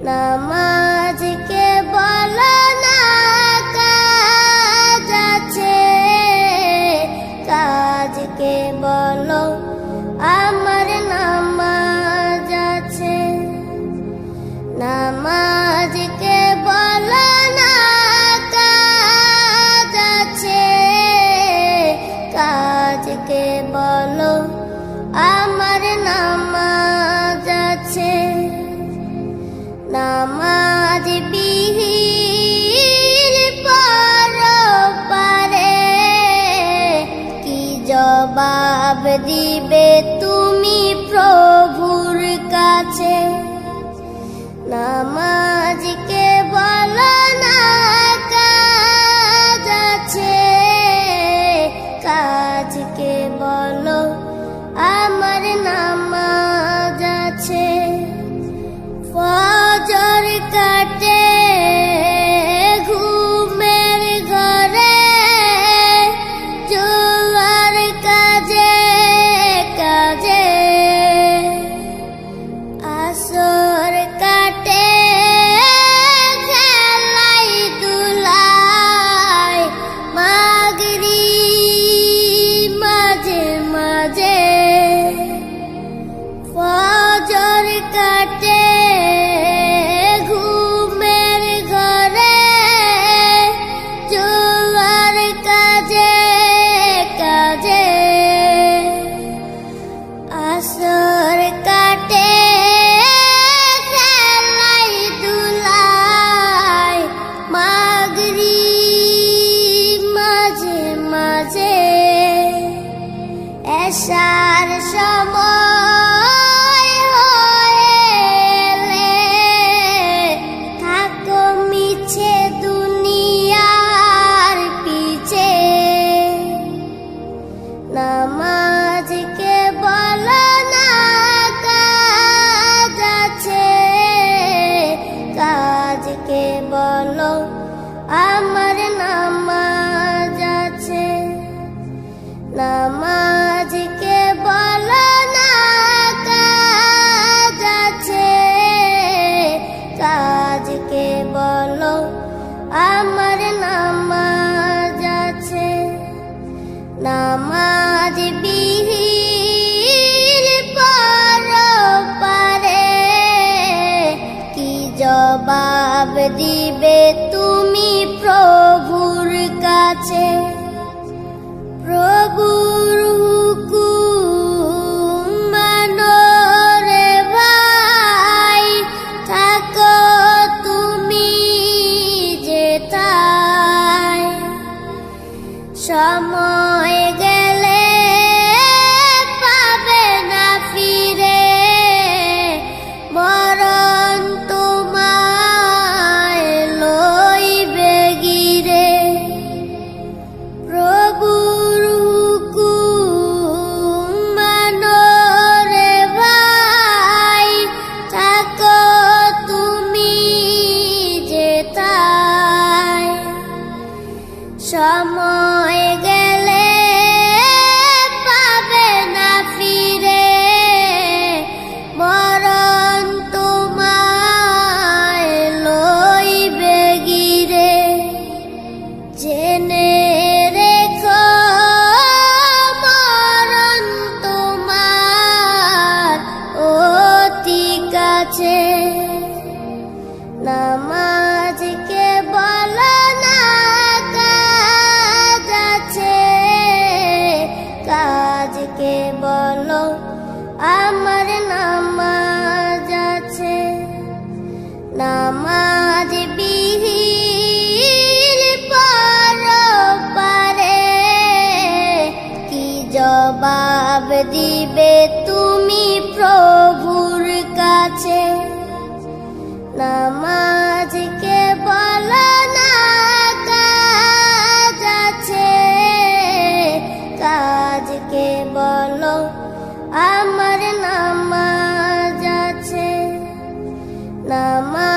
নামাজকে বলো না কাজ আছে, কাজকে বলো আমার নামাজ আছে। নামাজকে বলো না কাজ আছে, কাজকে বলো আমার নামাজ আছে। নামাজ বিহীন পরপারে কি জবাব দিবে তুমি প্রভুর কাছে? নামাজকে বলো না কাজ আছে, কাজকে বলো আমার নামাজ আছে। ফজর কাটে ঘুমের ঘরে, জোয়ার কাজে কাজে, আসর কাটে খেলাই দুলাই, মাগরিব মাঝে মাঝে। ফজর কাটে ঘুমের ঘরে, জোয়ার কাজে কাজে, আসর কাটে খেলাই দুলাই, মাগরিব মাঝে মাঝে। এশার সময় হলে থাকো মিছে দুনিয়ার পিছে। নামাজকে বলো না কাজ আছে, কাজকে বলো আমার নামাজ আছে। নামাজকে বলো না কাজ আছে, কাজকে বলো আমার নামাজ আছে। নামাজ বিহীন পরপারে কি জবাব দিবে তুমি প্রভুর কাছে? প্রভুর হুকুম মানো রে ভাই, থাকো তুমি যেথায়। সময় গেলে পাবে না ফিরে, মরণ তোমায় লইবে গিরে। প্রভুর হুকুম মানো রে ভাই, থাকো তুমি যেথায়। সময় গেলে পাবে না ফিরে, মরণ তোমায় লইবে গিরে। জেনে রেখো মরণ তোমার অতি কাছে। নামাজকে বলো না কাজ আছে, কাজকে বলো আমার নামাজ আছে। নামাজ বিহীন পরপারে কি জবাব দিবে তুমি প্রভুর কাছে? নামাজকে বলো না কাজ আছে, কাজকে বলো আমার নামাজ আছে। নামাজ